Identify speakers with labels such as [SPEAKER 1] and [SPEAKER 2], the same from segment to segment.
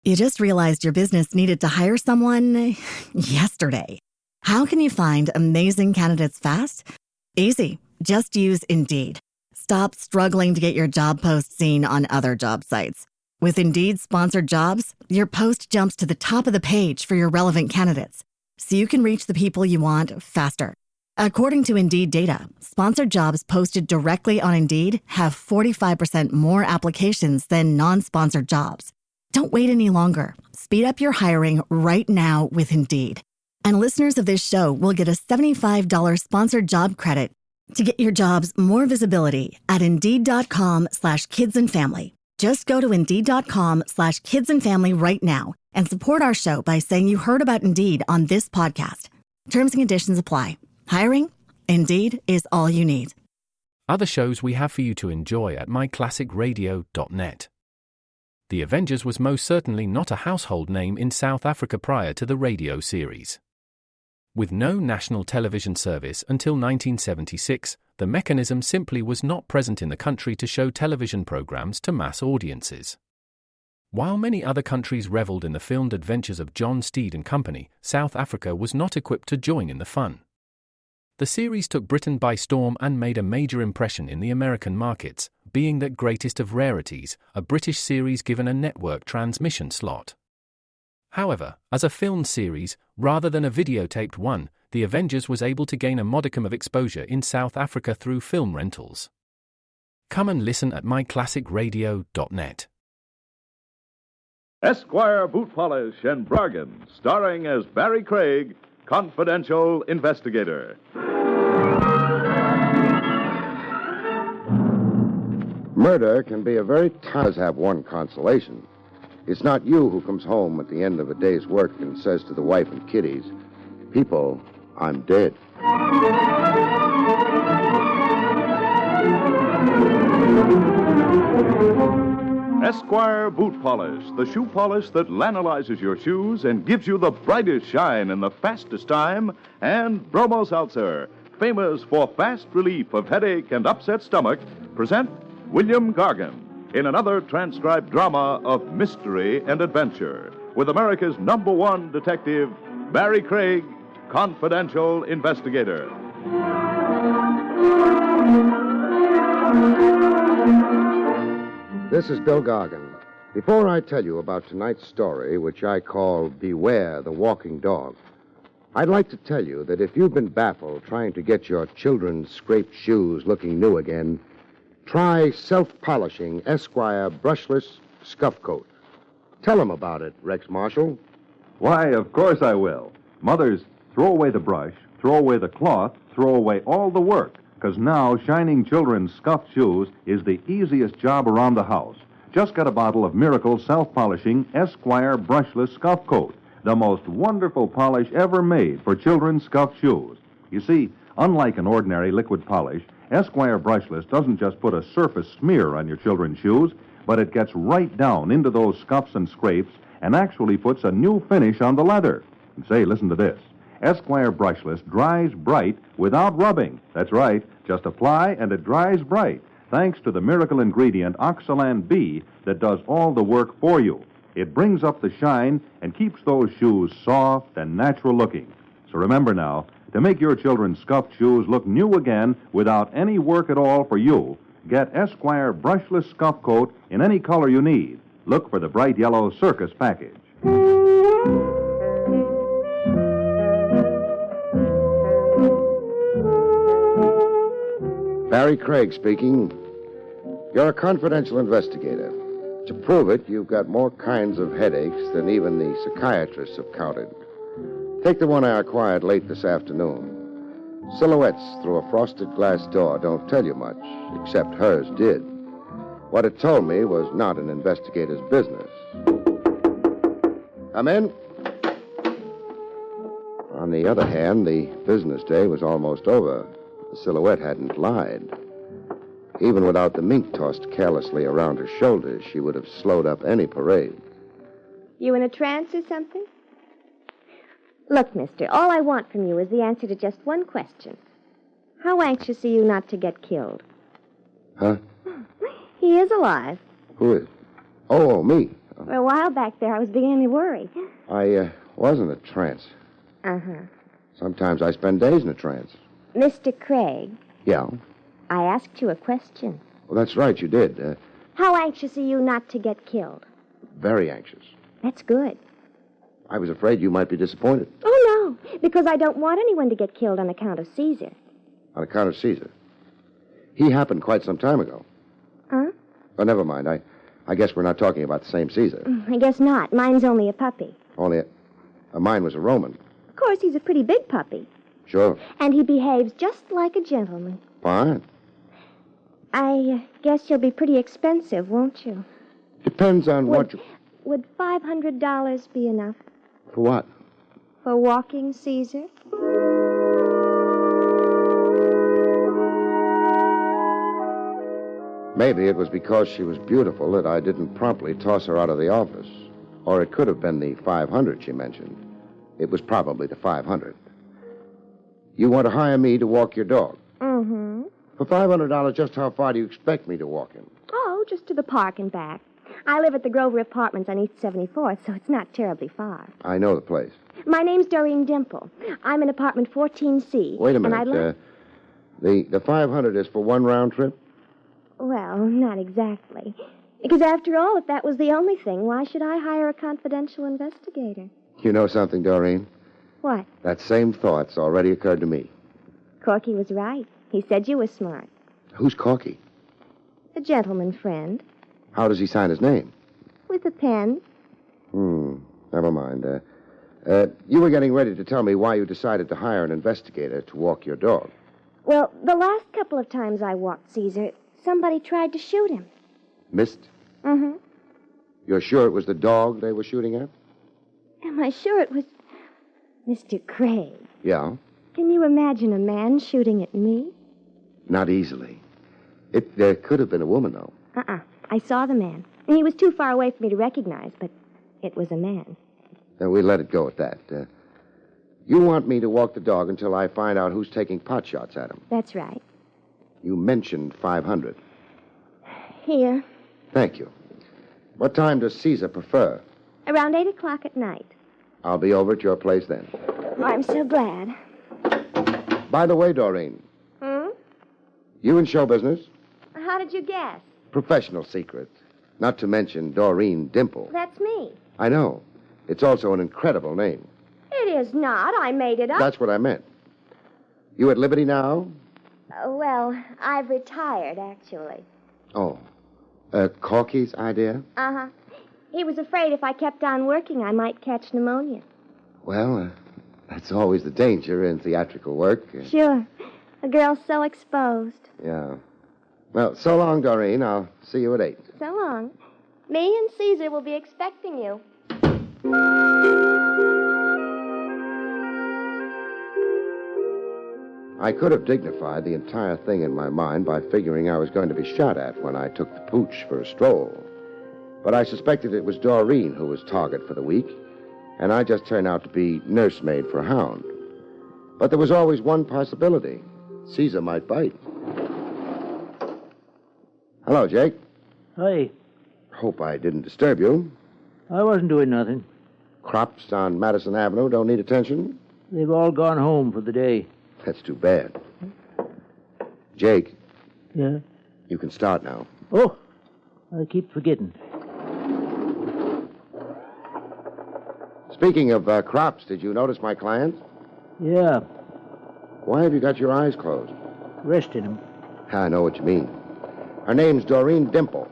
[SPEAKER 1] You just realized your business needed to hire someone yesterday. How can you find amazing candidates fast? Easy. Just use Indeed. Stop struggling to get your job post seen on other job sites. With Indeed sponsored jobs, your post jumps to the top of the page for your relevant candidates, so you can reach the people you want faster. According to Indeed data, sponsored jobs posted directly on Indeed have 45% more applications than non-sponsored jobs. Don't wait any longer. Speed up your hiring right now with Indeed. And listeners of this show will get a $75 sponsored job credit to get your jobs more visibility at Indeed.com/kidsandfamily. Just go to Indeed.com/kidsandfamily right now and support our show by saying you heard about Indeed on this podcast. Terms and conditions apply. Hiring? Indeed is all you need.
[SPEAKER 2] Other shows we have for you to enjoy at myclassicradio.net. The Avengers was most certainly not a household name in South Africa prior to the radio series. With no national television service until 1976, the mechanism simply was not present in the country to show television programs to mass audiences. While many other countries reveled in the filmed adventures of John Steed and company, South Africa was not equipped to join in the fun. The series took Britain by storm and made a major impression in the American markets, being the greatest of rarities, a British series given a network transmission slot. However, as a filmed series, rather than a videotaped one, The Avengers was able to gain a modicum of exposure in South Africa through film rentals. Come and listen at myclassicradio.net.
[SPEAKER 3] Esquire Boot Polish and Bargain, starring as Barrie Craig, confidential investigator.
[SPEAKER 4] Murder can be a very does have one consolation. It's not you who comes home at the end of a day's work and says to the wife and kiddies, "People, I'm dead."
[SPEAKER 3] Esquire Boot Polish, the shoe polish that lanolizes your shoes and gives you the brightest shine in the fastest time, and Bromo Seltzer, famous for fast relief of headache and upset stomach, present William Gargan in another transcribed drama of mystery and adventure with America's #1 detective, Barrie Craig, confidential investigator.
[SPEAKER 4] This is Bill Gargan. Before I tell you about tonight's story, which I call Beware the Walking Dog, I'd like to tell you that if you've been baffled trying to get your children's scraped shoes looking new again, try self-polishing Esquire brushless scuff coat. Tell them about it, Rex Marshall.
[SPEAKER 5] Why, of course I will. Mothers, throw away the brush, throw away the cloth, throw away all the work, because now shining children's scuffed shoes is the easiest job around the house. Just get a bottle of Miracle self-polishing Esquire brushless scuff coat, the most wonderful polish ever made for children's scuffed shoes. You see, unlike an ordinary liquid polish, Esquire brushless doesn't just put a surface smear on your children's shoes, but it gets right down into those scuffs and scrapes and actually puts a new finish on the leather. And say, listen to this. Esquire brushless dries bright without rubbing. That's right, just apply and it dries bright, thanks to the miracle ingredient Oxalan B that does all the work for you. It brings up the shine and keeps those shoes soft and natural looking. So remember now, to make your children's scuffed shoes look new again without any work at all for you, get Esquire brushless scuff coat in any color you need. Look for the bright yellow circus package.
[SPEAKER 4] Barrie Craig speaking. You're a confidential investigator. To prove it, you've got more kinds of headaches than even the psychiatrists have counted. Take the one I acquired late this afternoon. Silhouettes through a frosted glass door don't tell you much, except hers did. What it told me was not an investigator's business. Come in. On the other hand, the business day was almost over. The silhouette hadn't lied. Even without the mink tossed carelessly around her shoulders, she would have slowed up any parade.
[SPEAKER 6] You in a trance or something? Look, mister, all I want from you is the answer to just one question. How anxious are you not to get killed?
[SPEAKER 4] Huh?
[SPEAKER 6] He is alive.
[SPEAKER 4] Who is? Oh, me.
[SPEAKER 6] For a while back there, I was beginning to worry.
[SPEAKER 4] I was in a trance.
[SPEAKER 6] Uh-huh.
[SPEAKER 4] Sometimes I spend days in a trance.
[SPEAKER 6] Mr. Craig,
[SPEAKER 4] Yeah?
[SPEAKER 6] I asked you a question.
[SPEAKER 4] Well, that's right, you did.
[SPEAKER 6] How anxious are you not to get killed?
[SPEAKER 4] Very anxious.
[SPEAKER 6] That's good.
[SPEAKER 4] I was afraid you might be disappointed.
[SPEAKER 6] Oh, no, because I don't want anyone to get killed on account of Caesar.
[SPEAKER 4] On account of Caesar. He happened quite some time ago.
[SPEAKER 6] Huh?
[SPEAKER 4] Oh, never mind. I guess we're not talking about the same Caesar.
[SPEAKER 6] I guess not. Mine's only a puppy.
[SPEAKER 4] Only mine was a Roman.
[SPEAKER 6] Of course, he's a pretty big puppy.
[SPEAKER 4] Sure.
[SPEAKER 6] And he behaves just like a gentleman.
[SPEAKER 4] Fine.
[SPEAKER 6] I guess you'll be pretty expensive, won't you?
[SPEAKER 4] Depends on what you...
[SPEAKER 6] Would $500 be enough
[SPEAKER 4] For what?
[SPEAKER 6] for walking Caesar?
[SPEAKER 4] Maybe it was because she was beautiful that I didn't promptly toss her out of the office. Or it could have been the 500 she mentioned. It was probably the 500. You want to hire me to walk your dog?
[SPEAKER 6] Mm-hmm.
[SPEAKER 4] For $500, just how far do you expect me to walk him?
[SPEAKER 6] Oh, just to the park and back. I live at the Grover Apartments on East 74th, so it's not terribly far.
[SPEAKER 4] I know the place.
[SPEAKER 6] My name's Doreen Dimple. I'm in apartment 14C.
[SPEAKER 4] Wait a
[SPEAKER 6] And
[SPEAKER 4] minute. The 500 is for one round trip?
[SPEAKER 6] Well, not exactly. Because after all, if that was the only thing, why should I hire a confidential investigator?
[SPEAKER 4] You know something, Doreen?
[SPEAKER 6] What?
[SPEAKER 4] That same thought's already occurred to me.
[SPEAKER 6] Corky was right. He said you were smart.
[SPEAKER 4] Who's Corky?
[SPEAKER 6] A gentleman friend.
[SPEAKER 4] How does he sign his name?
[SPEAKER 6] With a pen.
[SPEAKER 4] Never mind. You were getting ready to tell me why you decided to hire an investigator to walk your dog.
[SPEAKER 6] Well, the last couple of times I walked Caesar, somebody tried to shoot him.
[SPEAKER 4] Missed?
[SPEAKER 6] Mm-hmm.
[SPEAKER 4] You're sure it was the dog they were shooting at?
[SPEAKER 6] Am I sure it was... Mr. Craig,
[SPEAKER 4] Yeah.
[SPEAKER 6] can you imagine a man shooting at me?
[SPEAKER 4] Not easily. It could have been a woman, though.
[SPEAKER 6] I saw the man. And he was too far away for me to recognize, but it was a man.
[SPEAKER 4] Then we let it go at that. You want me to walk the dog until I find out who's taking pot shots at him.
[SPEAKER 6] That's right.
[SPEAKER 4] You mentioned 500.
[SPEAKER 6] Here,
[SPEAKER 4] Thank you. What time does Caesar prefer?
[SPEAKER 6] around 8 o'clock at night.
[SPEAKER 4] I'll be over at your place then.
[SPEAKER 6] Oh, I'm so glad.
[SPEAKER 4] By the way, Doreen, you in show business?
[SPEAKER 6] How did you guess?
[SPEAKER 4] Professional secret. Not to mention Doreen Dimple.
[SPEAKER 6] That's me.
[SPEAKER 4] I know. It's also an incredible name.
[SPEAKER 6] It is not. I made it up.
[SPEAKER 4] That's what I meant. You at liberty now?
[SPEAKER 6] Well, I've retired, actually.
[SPEAKER 4] Oh. Corky's idea?
[SPEAKER 6] Uh-huh. He was afraid if I kept on working, I might catch pneumonia.
[SPEAKER 4] Well, that's always the danger in theatrical work.
[SPEAKER 6] Sure. A girl so exposed.
[SPEAKER 4] Yeah. Well, so long, Doreen. I'll see you at 8.
[SPEAKER 6] So long. Me and Caesar will be expecting you.
[SPEAKER 4] I could have dignified the entire thing in my mind by figuring I was going to be shot at when I took the pooch for a stroll. But I suspected it was Doreen who was target for the week, and I just turned out to be nursemaid for a hound. But there was always one possibility. Caesar might bite. Hello, Jake.
[SPEAKER 7] Hey,
[SPEAKER 4] Hope I didn't disturb you.
[SPEAKER 7] I wasn't doing nothing.
[SPEAKER 4] Crops on Madison Avenue don't need attention?
[SPEAKER 7] They've all gone home for the day.
[SPEAKER 4] That's too bad. Jake,
[SPEAKER 7] Yeah?
[SPEAKER 4] you can start now.
[SPEAKER 7] Oh, I keep forgetting.
[SPEAKER 4] Speaking of crops, did you notice my client?
[SPEAKER 7] Yeah,
[SPEAKER 4] Why have you got your eyes closed?
[SPEAKER 7] resting him.
[SPEAKER 4] I know what you mean. Her name's Doreen Dimple.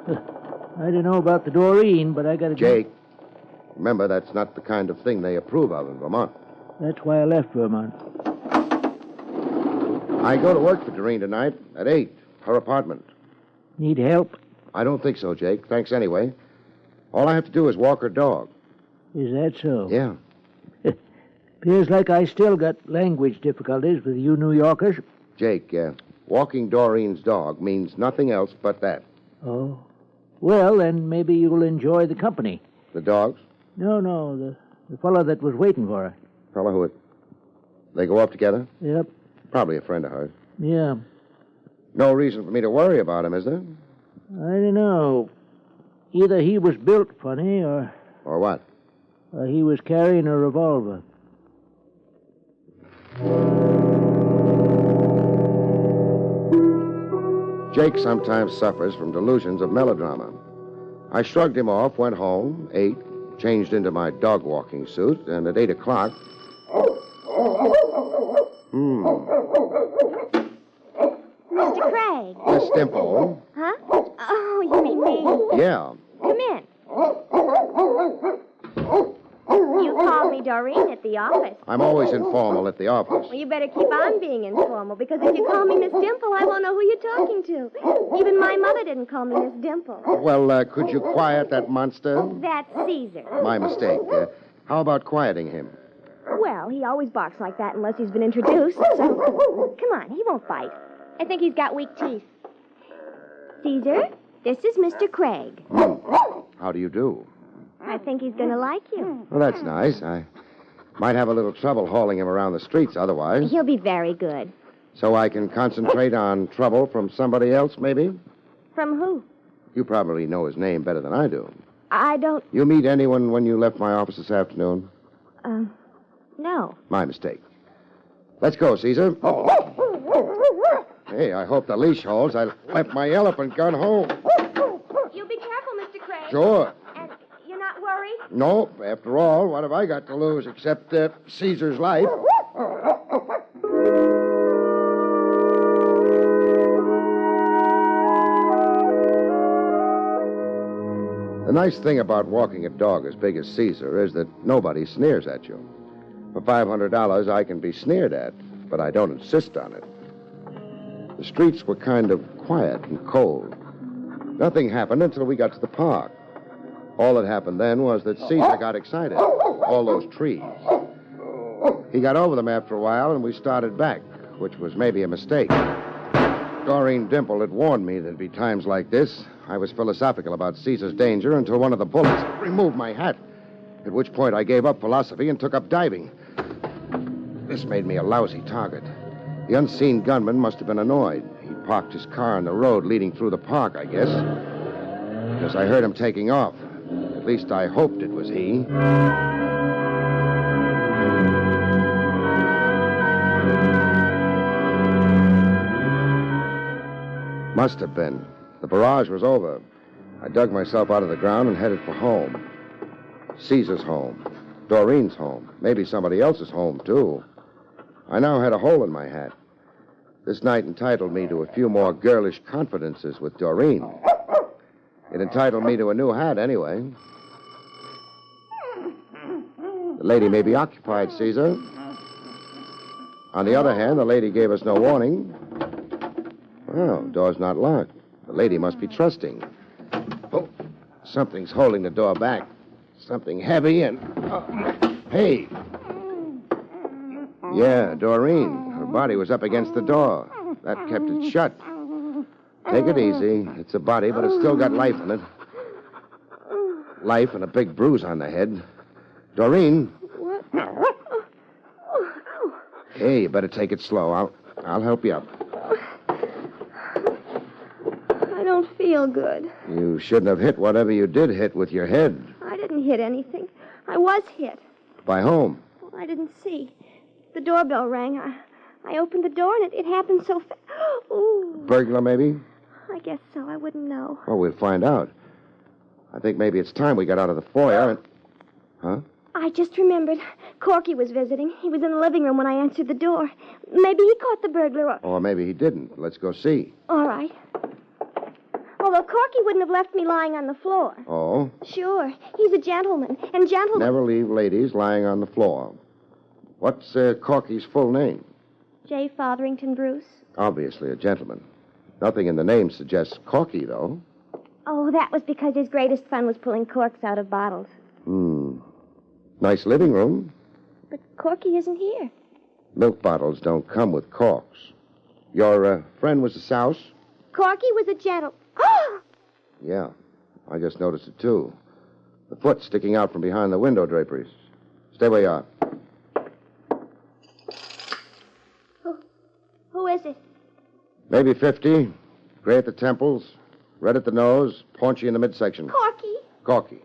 [SPEAKER 7] I don't know about the Doreen, but I got to...
[SPEAKER 4] Jake, remember, that's not the kind of thing they approve of in Vermont.
[SPEAKER 7] That's why I left Vermont.
[SPEAKER 4] I go to work for Doreen tonight at 8, her apartment.
[SPEAKER 7] Need help?
[SPEAKER 4] I don't think so, Jake. Thanks anyway. All I have to do is walk her dog.
[SPEAKER 7] Is that so?
[SPEAKER 4] Yeah.
[SPEAKER 7] Appears like I still got language difficulties with you New Yorkers.
[SPEAKER 4] Jake, walking Doreen's dog means nothing else but that.
[SPEAKER 7] Oh. Well, then maybe you'll enjoy the company.
[SPEAKER 4] The dogs?
[SPEAKER 7] No, the fellow that was waiting for her.
[SPEAKER 4] Fella who... They go up together?
[SPEAKER 7] Yep.
[SPEAKER 4] Probably a friend of hers.
[SPEAKER 7] Yeah.
[SPEAKER 4] No reason for me to worry about him, is there?
[SPEAKER 7] I don't know. Either he was built funny or
[SPEAKER 4] Or what?
[SPEAKER 7] he was carrying a revolver.
[SPEAKER 4] Jake sometimes suffers from delusions of melodrama. I shrugged him off, went home, ate, changed into my dog walking suit, and at 8 o'clock...
[SPEAKER 6] Mr. Craig.
[SPEAKER 4] Miss Dimple.
[SPEAKER 6] Huh? Oh, you mean me.
[SPEAKER 4] Yeah.
[SPEAKER 6] Come in. You called me Doreen at the office.
[SPEAKER 4] I'm always informal at the office.
[SPEAKER 6] Well, you better keep on being informal, because if you call me Miss Dimple, I won't know who you're talking to. Even my mother didn't call me Miss Dimple.
[SPEAKER 4] Well, could you quiet that monster?
[SPEAKER 6] That's Caesar.
[SPEAKER 4] My mistake. How about quieting him?
[SPEAKER 6] Well, he always barks like that unless he's been introduced, so... Come on, he won't bite. I think he's got weak teeth. Caesar, this is Mr. Craig.
[SPEAKER 4] How do you do?
[SPEAKER 6] I think he's going to like you.
[SPEAKER 4] Well, that's nice. I might have a little trouble hauling him around the streets otherwise.
[SPEAKER 6] He'll be very good.
[SPEAKER 4] So I can concentrate on trouble from somebody else, maybe?
[SPEAKER 6] From who?
[SPEAKER 4] You probably know his name better than I do.
[SPEAKER 6] I don't...
[SPEAKER 4] You meet anyone when you left my office this afternoon?
[SPEAKER 6] No.
[SPEAKER 4] My mistake. Let's go, Caesar. Hey, I hope the leash holds. I left my elephant gun home.
[SPEAKER 6] You be careful, Mr. Craig.
[SPEAKER 4] Sure.
[SPEAKER 6] And you're not worried?
[SPEAKER 4] No, after all, what have I got to lose except Caesar's life? The nice thing about walking a dog as big as Caesar is that nobody sneers at you. For $500, I can be sneered at, but I don't insist on it. The streets were kind of quiet and cold. Nothing happened until we got to the park. All that happened then was that Caesar got excited. All those trees. He got over them after a while, and we started back, which was maybe a mistake. Doreen Dimple had warned me there'd be times like this. I was philosophical about Caesar's danger until one of the bullets removed my hat, at which point I gave up philosophy and took up diving. This made me a lousy target. The unseen gunman must have been annoyed. He parked his car on the road leading through the park, I guess, because I heard him taking off. At least I hoped it was he. Must have been. The barrage was over. I dug myself out of the ground and headed for home. Caesar's home. Doreen's home. Maybe somebody else's home, too. I now had a hole in my hat. This night entitled me to a few more girlish confidences with Doreen. It entitled me to a new hat, anyway. The lady may be occupied, Caesar. On the other hand, the lady gave us no warning. Well, door's not locked. The lady must be trusting. Oh, something's holding the door back. Something heavy and... hey! Yeah, Doreen. Her body was up against the door. That kept it shut. Take it easy. It's a body, but it's still got life in it. Life and a big bruise on the head. Doreen.
[SPEAKER 6] What?
[SPEAKER 4] Hey, you better take it slow. I'll help you up.
[SPEAKER 6] I don't feel good.
[SPEAKER 4] You shouldn't have hit whatever you did hit with your head.
[SPEAKER 6] I didn't hit anything. I was hit.
[SPEAKER 4] By whom?
[SPEAKER 6] I didn't see. The doorbell rang. I opened the door, and it happened so fast. Ooh.
[SPEAKER 4] Burglar, maybe?
[SPEAKER 6] I guess so. I wouldn't know.
[SPEAKER 4] Well, we'll find out. I think maybe it's time we got out of the foyer and... Huh?
[SPEAKER 6] I just remembered. Corky was visiting. He was in the living room when I answered the door. Maybe he caught the burglar
[SPEAKER 4] Or maybe he didn't. Let's go see.
[SPEAKER 6] All right. Although Corky wouldn't have left me lying on the floor.
[SPEAKER 4] Oh?
[SPEAKER 6] Sure. He's a gentleman. And gentlemen...
[SPEAKER 4] Never leave ladies lying on the floor. What's Corky's full name?
[SPEAKER 6] J. Fotherington Bruce.
[SPEAKER 4] Obviously a gentleman. Nothing in the name suggests Corky, though.
[SPEAKER 6] Oh, that was because his greatest fun was pulling corks out of bottles.
[SPEAKER 4] Nice living room.
[SPEAKER 6] But Corky isn't here.
[SPEAKER 4] Milk bottles don't come with corks. Your friend was a souse?
[SPEAKER 6] Corky was a gentle...
[SPEAKER 4] Yeah, I just noticed it, too. The foot sticking out from behind the window draperies. Stay where you are.
[SPEAKER 6] Who is it?
[SPEAKER 4] Maybe 50. Gray at the temples, red at the nose, paunchy in the midsection.
[SPEAKER 6] Corky!
[SPEAKER 4] Corky.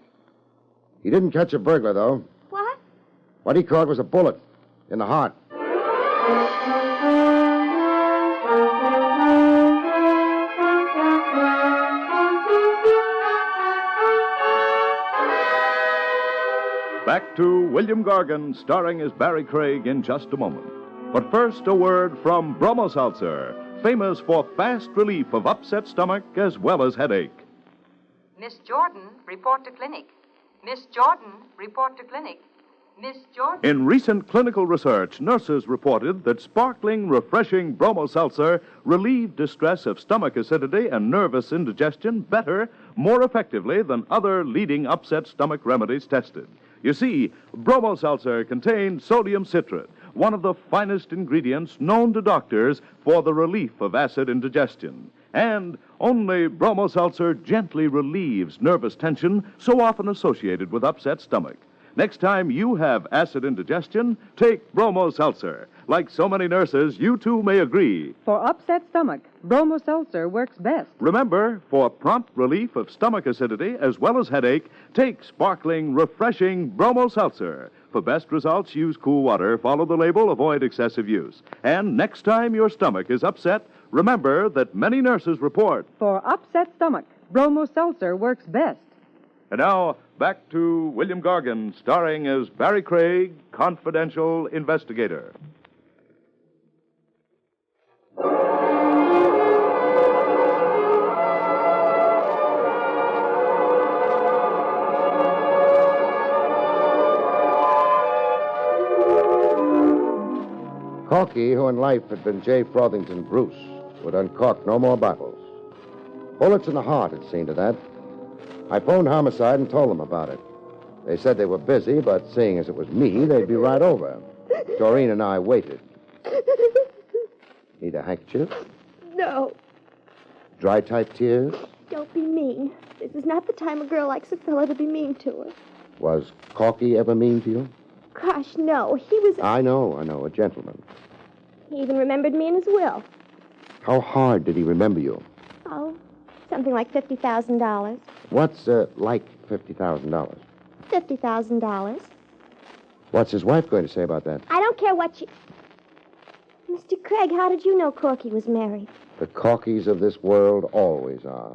[SPEAKER 4] He didn't catch a burglar, though.
[SPEAKER 6] What?
[SPEAKER 4] What he caught was a bullet in the heart.
[SPEAKER 3] Back to William Gargan, starring as Barrie Craig in just a moment. But first, a word from Bromo Seltzer, famous for fast relief of upset stomach as well as headache.
[SPEAKER 8] Miss Jordan, report to clinic. Miss Jordan, report to clinic. Miss Jordan.
[SPEAKER 3] In recent clinical research, nurses reported that sparkling, refreshing Bromo Seltzer relieved distress of stomach acidity and nervous indigestion better, more effectively than other leading upset stomach remedies tested. You see, Bromo Seltzer contains sodium citrate, one of the finest ingredients known to doctors for the relief of acid indigestion. And only Bromo Seltzer gently relieves nervous tension so often associated with upset stomach. Next time you have acid indigestion, take Bromo Seltzer. Like so many nurses, you too may agree.
[SPEAKER 9] For upset stomach, Bromo Seltzer works best.
[SPEAKER 3] Remember, for prompt relief of stomach acidity as well as headache, take sparkling, refreshing Bromo Seltzer. For best results, use cool water, follow the label, avoid excessive use. And next time your stomach is upset, remember that many nurses report.
[SPEAKER 9] For upset stomach, Bromo Seltzer works best.
[SPEAKER 3] And now, back to William Gargan, starring as Barrie Craig, confidential investigator.
[SPEAKER 4] Corky, who in life had been J. Frothingham Bruce, would uncork no more bottles. Bullets in the heart had seen to that. I phoned Homicide and told them about it. They said they were busy, but seeing as it was me, they'd be right over. Doreen and I waited. Need a handkerchief?
[SPEAKER 6] No.
[SPEAKER 4] Dry-type tears?
[SPEAKER 6] Don't be mean. This is not the time a girl likes a fellow to be mean to her.
[SPEAKER 4] Was Corky ever mean to you?
[SPEAKER 6] Gosh, no. He was...
[SPEAKER 4] I know, a gentleman.
[SPEAKER 6] He even remembered me in his will.
[SPEAKER 4] How hard did he remember you?
[SPEAKER 6] Oh, something like $50,000.
[SPEAKER 4] What's, like $50,000?
[SPEAKER 6] $50,000.
[SPEAKER 4] What's his wife going to say about that?
[SPEAKER 6] I don't care what you... Mr. Craig, how did you know Corky was married?
[SPEAKER 4] The Corkys of this world always are.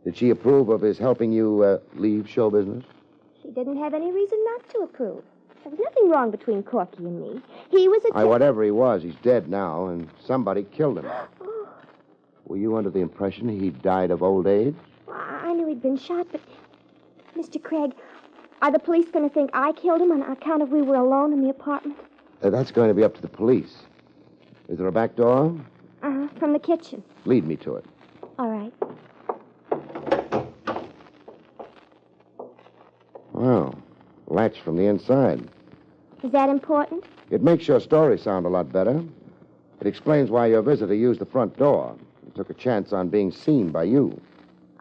[SPEAKER 4] Did she approve of his helping you, leave show business?
[SPEAKER 6] She didn't have any reason not to approve. There was nothing wrong between Corky and me. He was a...
[SPEAKER 4] Whatever he was, he's dead now, and somebody killed him. Oh. Were you under the impression he died of old age?
[SPEAKER 6] Well, I knew he'd been shot, but... Mr. Craig, are the police going to think I killed him on account of we were alone in the apartment?
[SPEAKER 4] That's going to be up to the police. Is there a back door?
[SPEAKER 6] Uh-huh, from the kitchen.
[SPEAKER 4] Lead me to it.
[SPEAKER 6] All right.
[SPEAKER 4] Wow. Latch from the inside.
[SPEAKER 6] Is that important?
[SPEAKER 4] It makes your story sound a lot better. It explains why your visitor used the front door and took a chance on being seen by you.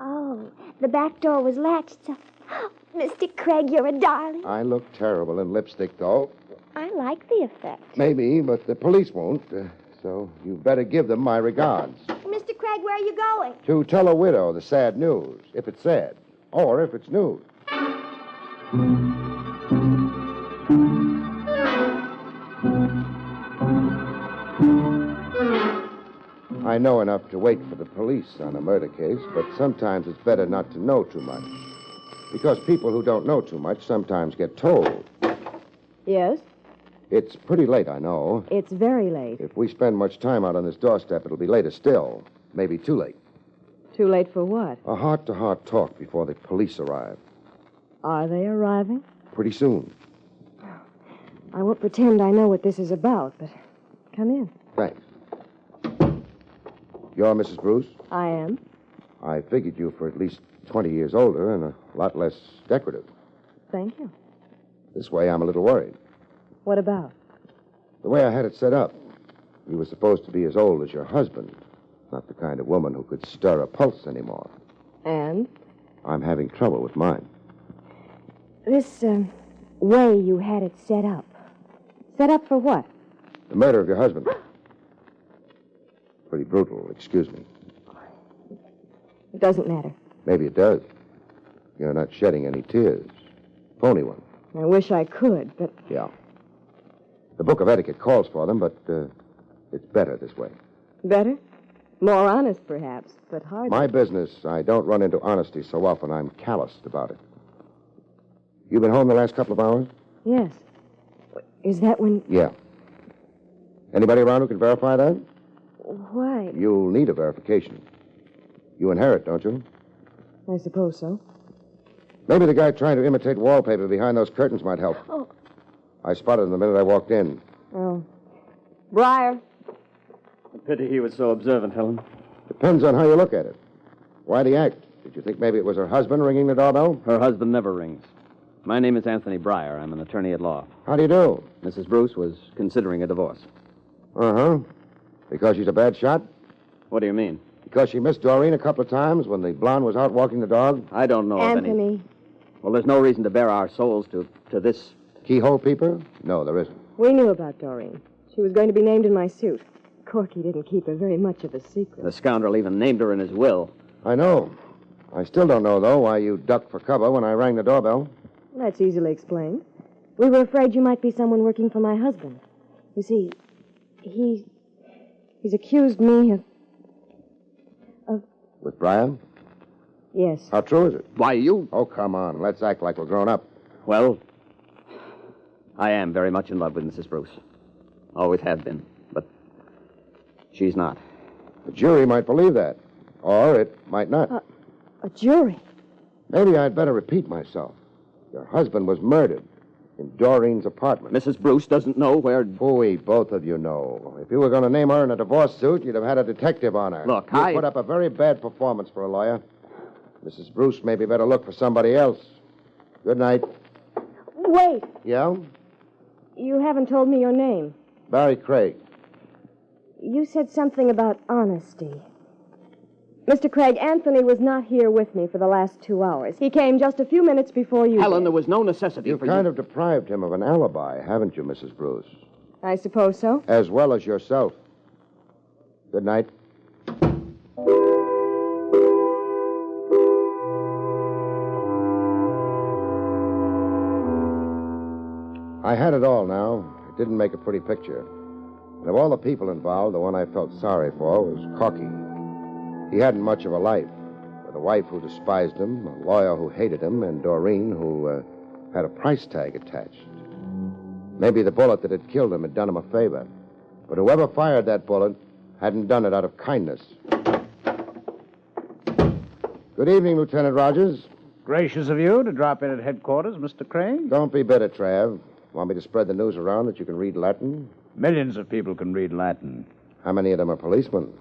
[SPEAKER 6] Oh, the back door was latched, so... Mr. Craig, you're a darling.
[SPEAKER 4] I look terrible in lipstick, though.
[SPEAKER 6] I like the effect.
[SPEAKER 4] Maybe, but the police won't, so you better give them my regards.
[SPEAKER 6] Mr. Craig, where are you going?
[SPEAKER 4] To tell a widow the sad news, if it's sad, or if it's news. I know enough to wait for the police on a murder case, but sometimes it's better not to know too much. Because people who don't know too much sometimes get told.
[SPEAKER 9] Yes?
[SPEAKER 4] It's pretty late, I know.
[SPEAKER 9] It's very late.
[SPEAKER 4] If we spend much time out on this doorstep, it'll be later still. Maybe too late.
[SPEAKER 9] Too late for what?
[SPEAKER 4] A heart-to-heart talk before the police arrive.
[SPEAKER 9] Are they arriving?
[SPEAKER 4] Pretty soon.
[SPEAKER 9] I won't pretend I know what this is about, but come in.
[SPEAKER 4] Thanks. You're Mrs. Bruce?
[SPEAKER 9] I am.
[SPEAKER 4] I figured you for at least 20 years older and a lot less decorative.
[SPEAKER 9] Thank you.
[SPEAKER 4] This way, I'm a little worried.
[SPEAKER 9] What about?
[SPEAKER 4] The way I had it set up, you were supposed to be as old as your husband, not the kind of woman who could stir a pulse anymore.
[SPEAKER 9] And?
[SPEAKER 4] I'm having trouble with mine.
[SPEAKER 9] This, way you had it set up. Set up for what?
[SPEAKER 4] The murder of your husband. Pretty brutal, excuse me.
[SPEAKER 9] It doesn't matter.
[SPEAKER 4] Maybe it does. You're not shedding any tears. Phony one.
[SPEAKER 9] I wish I could, but
[SPEAKER 4] Yeah. The book of etiquette calls for them, but it's better this way.
[SPEAKER 9] better? More honest, perhaps, but hardly.
[SPEAKER 4] My business, I don't run into honesty so often. I'm calloused about it. You been home the last couple of hours?
[SPEAKER 9] Yes. Is that when...
[SPEAKER 4] Yeah. Anybody around who can verify that?
[SPEAKER 9] Why?
[SPEAKER 4] You'll need a verification. You inherit, don't you?
[SPEAKER 9] I suppose so.
[SPEAKER 4] Maybe the guy trying to imitate wallpaper behind those curtains might help.
[SPEAKER 9] Oh.
[SPEAKER 4] I spotted him the minute I walked in.
[SPEAKER 9] Oh. Briar.
[SPEAKER 10] A pity he was so observant, Helen.
[SPEAKER 4] Depends on how you look at it. Why'd he act? Did you think maybe it was her husband ringing the doorbell?
[SPEAKER 10] Her husband never rings. My name is Anthony Briar. I'm an attorney at law.
[SPEAKER 4] How do you do?
[SPEAKER 10] Mrs. Bruce was considering a divorce.
[SPEAKER 4] Uh-huh. Because she's a bad shot?
[SPEAKER 10] What do you mean?
[SPEAKER 4] Because she missed Doreen a couple of times when the blonde was out walking the dog?
[SPEAKER 10] I don't know of any...
[SPEAKER 9] Anthony.
[SPEAKER 10] Well, there's no reason to bare our souls to this...
[SPEAKER 4] Keyhole peeper? No, there isn't.
[SPEAKER 9] We knew about Doreen. She was going to be named in my suit. Corky didn't keep her very much of a secret.
[SPEAKER 10] The scoundrel even named her in his will.
[SPEAKER 4] I know. I still don't know, though, why you ducked for cover when I rang the doorbell.
[SPEAKER 9] That's easily explained. We were afraid you might be someone working for my husband. You see, he's accused me of...
[SPEAKER 4] With Brian?
[SPEAKER 9] Yes.
[SPEAKER 4] How true is it?
[SPEAKER 10] Why, you...
[SPEAKER 4] Oh, come on. Let's act like we're grown up.
[SPEAKER 10] Well, I am very much in love with Mrs. Bruce. Always have been. But she's not.
[SPEAKER 4] The jury might believe that. Or it might not.
[SPEAKER 9] A jury?
[SPEAKER 4] Maybe I'd better repeat myself. Your husband was murdered in Doreen's apartment.
[SPEAKER 10] Mrs. Bruce doesn't know where...
[SPEAKER 4] Phooey, both of you know. If you were going to name her in a divorce suit, you'd have had a detective on her.
[SPEAKER 10] Look,
[SPEAKER 4] you put up a very bad performance for a lawyer. Mrs. Bruce maybe better look for somebody else. Good night.
[SPEAKER 9] Wait.
[SPEAKER 4] Yeah?
[SPEAKER 9] You haven't told me your name.
[SPEAKER 4] Barrie Craig.
[SPEAKER 9] You said something about honesty. Mr. Craig, Anthony was not here with me for the last 2 hours. He came just a few minutes before you
[SPEAKER 10] Helen,
[SPEAKER 9] did.
[SPEAKER 10] there was no necessity
[SPEAKER 4] You've
[SPEAKER 10] for
[SPEAKER 4] kind of deprived him of an alibi, haven't you, Mrs. Bruce?
[SPEAKER 9] I suppose so.
[SPEAKER 4] As well as yourself. Good night. I had it all now. It didn't make a pretty picture. And of all the people involved, the one I felt sorry for was Corky. He hadn't much of a life, with a wife who despised him, a lawyer who hated him, and Doreen who had a price tag attached. Maybe the bullet that had killed him had done him a favor. But whoever fired that bullet hadn't done it out of kindness. Good evening, Lieutenant Rogers.
[SPEAKER 11] Gracious of you to drop in at headquarters, Mr. Crane.
[SPEAKER 4] Don't be bitter, Trav. Want me to spread the news around that you can read Latin?
[SPEAKER 11] Millions of people can read Latin.
[SPEAKER 4] How many of them are policemen?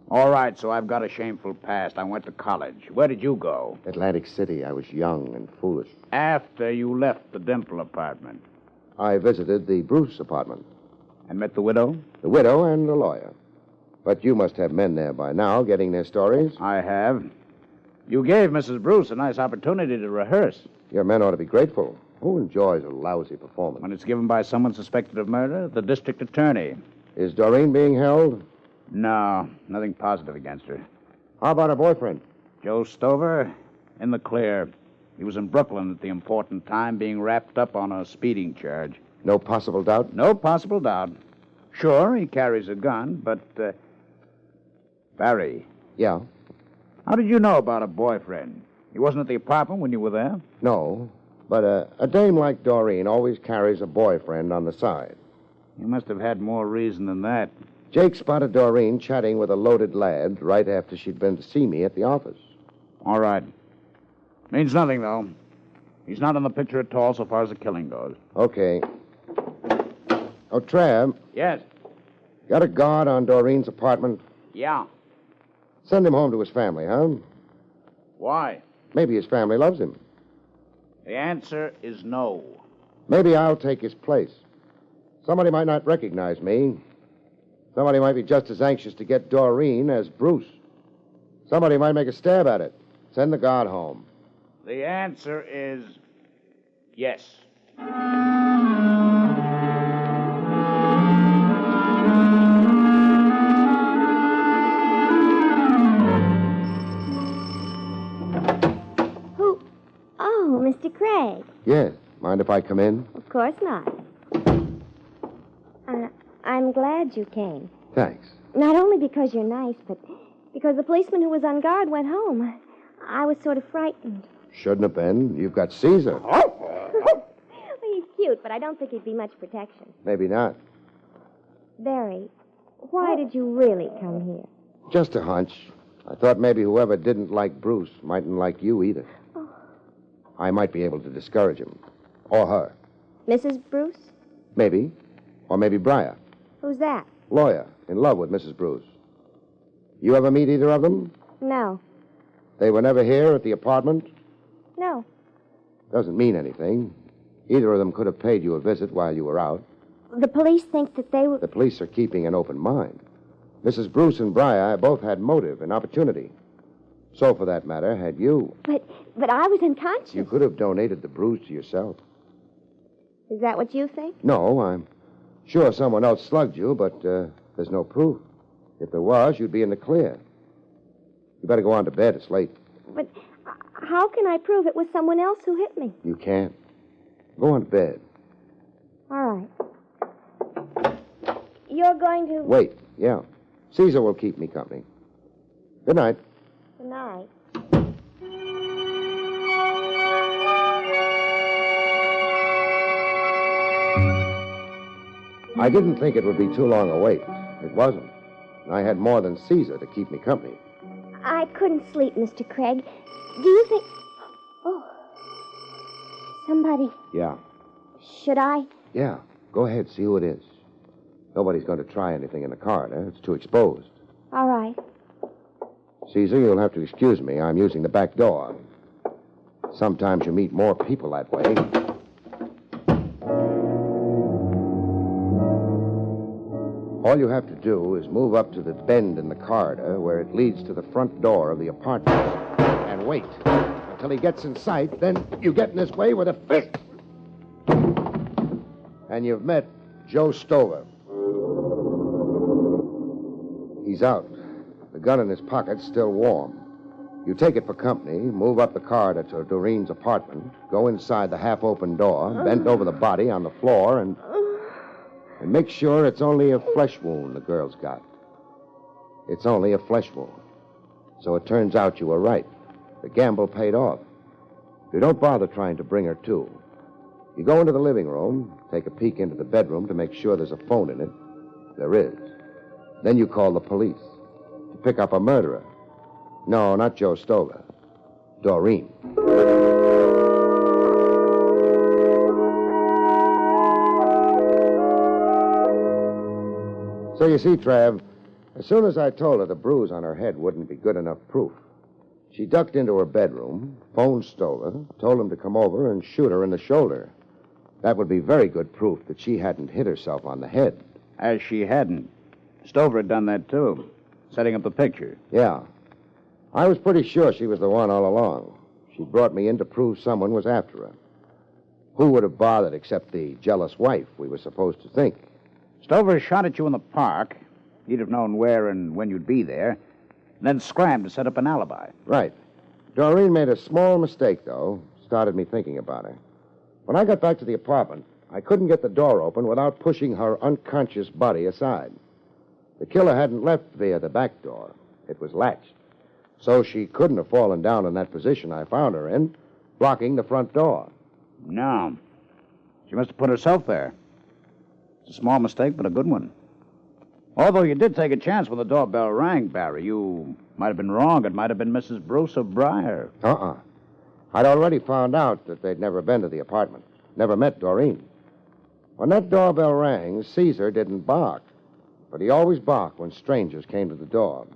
[SPEAKER 11] All right, so I've got a shameful past. I went to college. Where did you go?
[SPEAKER 4] Atlantic City. I was young and foolish.
[SPEAKER 11] After you left the Dimple apartment.
[SPEAKER 4] I visited the Bruce apartment.
[SPEAKER 11] And met the widow?
[SPEAKER 4] The widow and the lawyer. But you must have men there by now getting their stories.
[SPEAKER 11] I have. You gave Mrs. Bruce a nice opportunity to rehearse.
[SPEAKER 4] Your men ought to be grateful. Who enjoys a lousy performance?
[SPEAKER 11] When it's given by someone suspected of murder, the district attorney.
[SPEAKER 4] Is Doreen being held?
[SPEAKER 11] No, nothing positive against her.
[SPEAKER 4] How about her boyfriend?
[SPEAKER 11] Joe Stover, in the clear. He was in Brooklyn at the important time, being wrapped up on a speeding charge.
[SPEAKER 4] No possible doubt?
[SPEAKER 11] No possible doubt. Sure, he carries a gun, but, Barrie.
[SPEAKER 4] Yeah?
[SPEAKER 11] How did you know about a boyfriend? He wasn't at the apartment when you were there?
[SPEAKER 4] No, but a dame like Doreen always carries a boyfriend on the side.
[SPEAKER 11] You must have had more reason than that.
[SPEAKER 4] Jake spotted Doreen chatting with a loaded lad right after she'd been to see me at the office.
[SPEAKER 11] All right. Means nothing, though. He's not in the picture at all so far as the killing goes.
[SPEAKER 4] Okay. Oh, Trav.
[SPEAKER 11] Yes?
[SPEAKER 4] Got a guard on Doreen's apartment?
[SPEAKER 11] Yeah.
[SPEAKER 4] Send him home to his family, huh?
[SPEAKER 11] Why?
[SPEAKER 4] Maybe his family loves him.
[SPEAKER 11] The answer is no.
[SPEAKER 4] Maybe I'll take his place. Somebody might not recognize me. Somebody might be just as anxious to get Doreen as Bruce. Somebody might make a stab at it. Send the guard home.
[SPEAKER 11] The answer is yes.
[SPEAKER 4] Mind if I come in?
[SPEAKER 6] Of course not. I'm glad you came.
[SPEAKER 4] Thanks.
[SPEAKER 6] Not only because you're nice, but because the policeman who was on guard went home. I was sort of frightened.
[SPEAKER 4] Shouldn't have been. You've got Caesar.
[SPEAKER 6] Well, he's cute, but I don't think he'd be much protection.
[SPEAKER 4] Maybe not.
[SPEAKER 6] Barrie, why did you really come here?
[SPEAKER 4] Just a hunch. I thought maybe whoever didn't like Bruce mightn't like you either.
[SPEAKER 6] Oh.
[SPEAKER 4] I might be able to discourage him. Or her.
[SPEAKER 6] Mrs. Bruce?
[SPEAKER 4] Maybe. Or maybe Briar.
[SPEAKER 6] Who's that?
[SPEAKER 4] Lawyer, in love with Mrs. Bruce. You ever meet either of them?
[SPEAKER 6] No.
[SPEAKER 4] They were never here at the apartment?
[SPEAKER 6] No.
[SPEAKER 4] Doesn't mean anything. Either of them could have paid you a visit while you were out.
[SPEAKER 6] The police think that they were...
[SPEAKER 4] The police are keeping an open mind. Mrs. Bruce and Briar both had motive and opportunity. So, for that matter, had you.
[SPEAKER 6] But I was unconscious.
[SPEAKER 4] You could have donated the bruise to yourself.
[SPEAKER 6] Is that what you think?
[SPEAKER 4] No, I'm sure someone else slugged you, but there's no proof. If there was, you'd be in the clear. You better go on to bed. It's late.
[SPEAKER 6] But how can I prove it was someone else who hit me?
[SPEAKER 4] You can't. Go on to bed.
[SPEAKER 6] All right. You're going to...
[SPEAKER 4] Wait, yeah. Caesar will keep me company. Good night.
[SPEAKER 6] Good night.
[SPEAKER 4] I didn't think it would be too long a wait. It wasn't. I had more than Caesar to keep me company.
[SPEAKER 6] I couldn't sleep, Mr. Craig. Do you think... Oh. Somebody.
[SPEAKER 4] Yeah.
[SPEAKER 6] Should I?
[SPEAKER 4] Yeah. Go ahead, see who it is. Nobody's going to try anything in the corridor. It's too exposed.
[SPEAKER 6] All right.
[SPEAKER 4] Caesar, you'll have to excuse me. I'm using the back door. Sometimes you meet more people that way. All you have to do is move up to the bend in the corridor where it leads to the front door of the apartment and wait until he gets in sight. Then you get in his way with a fist. And you've met Joe Stover. He's out. The gun in his pocket's still warm. You take it for company, move up the corridor to Doreen's apartment, go inside the half-open door, bend over the body on the floor, and make sure it's only a flesh wound the girl's got. It's only a flesh wound. So it turns out you were right. The gamble paid off. You don't bother trying to bring her to. You go into the living room, take a peek into the bedroom to make sure there's a phone in it. There is. Then you call the police to pick up a murderer. No, not Joe Stover. Doreen. So you see, Trav, as soon as I told her the bruise on her head wouldn't be good enough proof, she ducked into her bedroom, phoned Stover, told him to come over and shoot her in the shoulder. That would be very good proof that she hadn't hit herself on the head.
[SPEAKER 11] As she hadn't. Stover had done that, too, setting up the picture.
[SPEAKER 4] Yeah. I was pretty sure she was the one all along. She brought me in to prove someone was after her. Who would have bothered except the jealous wife, we were supposed to think?
[SPEAKER 11] Stover shot at you in the park. He'd have known where and when you'd be there, and then scrammed to set up an alibi.
[SPEAKER 4] Right. Doreen made a small mistake, though. Started me thinking about her. When I got back to the apartment, I couldn't get the door open without pushing her unconscious body aside. The killer hadn't left via the back door. It was latched. So she couldn't have fallen down in that position I found her in, blocking the front door.
[SPEAKER 11] No. She must have put herself there. It's a small mistake, but a good one. Although you did take a chance when the doorbell rang, Barrie. You might have been wrong. It might have been Mrs. Bruce of Briar.
[SPEAKER 4] I'd already found out that they'd never been to the apartment. Never met Doreen. When that doorbell rang, Caesar didn't bark. But he always barked when strangers came to the door.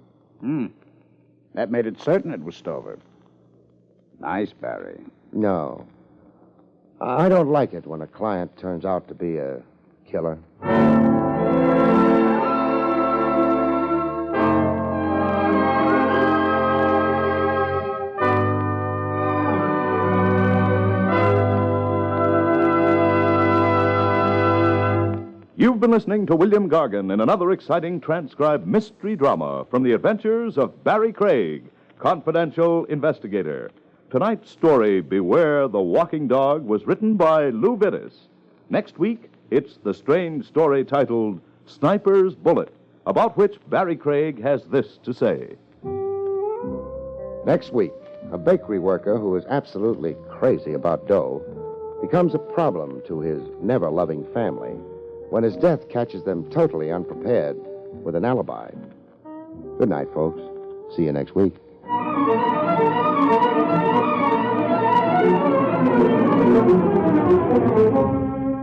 [SPEAKER 11] That made it certain it was Stover. Nice, Barrie.
[SPEAKER 4] No. I don't like it when a client turns out to be a killer.
[SPEAKER 3] You've been listening to William Gargan in another exciting transcribed mystery drama from the adventures of Barrie Craig, confidential investigator. Tonight's story, Beware the Walking Dog, was written by Lou Vittis. Next week, it's the strange story titled Sniper's Bullet, about which Barrie Craig has this to say.
[SPEAKER 4] Next week, a bakery worker who is absolutely crazy about dough becomes a problem to his never-loving family when his death catches them totally unprepared with an alibi. Good night, folks. See you next week.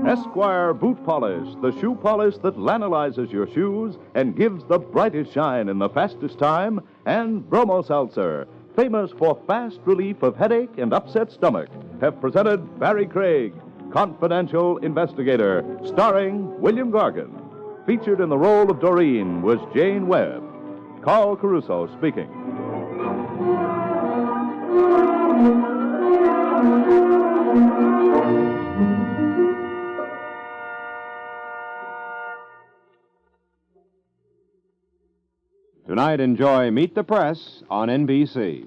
[SPEAKER 3] Esquire Boot Polish, the shoe polish that lanolizes your shoes and gives the brightest shine in the fastest time, and Bromo Seltzer, famous for fast relief of headache and upset stomach, have presented Barrie Craig, Confidential Investigator, starring William Gargan. Featured in the role of Doreen was Jane Webb. Carl Caruso speaking.
[SPEAKER 12] Tonight, enjoy Meet the Press on NBC.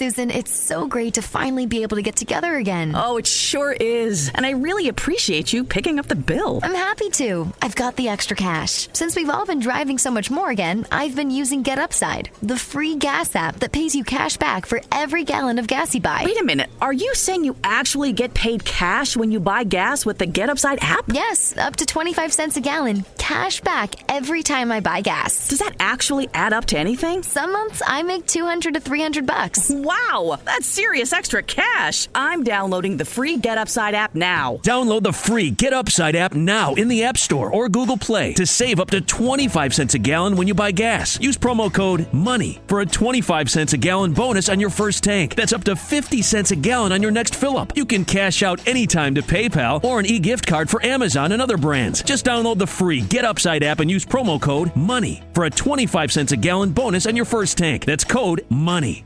[SPEAKER 13] Susan, it's so great to finally be able to get together again.
[SPEAKER 14] Oh, it sure is. And I really appreciate you picking up the bill.
[SPEAKER 13] I'm happy to. I've got the extra cash. Since we've all been driving so much more again, I've been using Get Upside, the free gas app that pays you cash back for every gallon of gas you buy.
[SPEAKER 14] Wait a minute. Are you saying you actually get paid cash when you buy gas with the Get Upside app?
[SPEAKER 13] Yes, up to 25 cents a gallon. Cash back every time I buy gas.
[SPEAKER 14] Does that actually add up to anything?
[SPEAKER 13] Some months I make $200 to $300.
[SPEAKER 14] Wow, that's serious extra cash. I'm downloading the free Get Upside app now.
[SPEAKER 15] Download the free Get Upside app now in the App Store or Google Play to save up to 25 cents a gallon when you buy gas. Use promo code MONEY for a 25 cents a gallon bonus on your first tank. That's up to 50 cents a gallon on your next fill-up. You can cash out anytime to PayPal or an e-gift card for Amazon and other brands. Just download the free Get Upside app and use promo code MONEY for a 25 cents a gallon bonus on your first tank. That's code MONEY.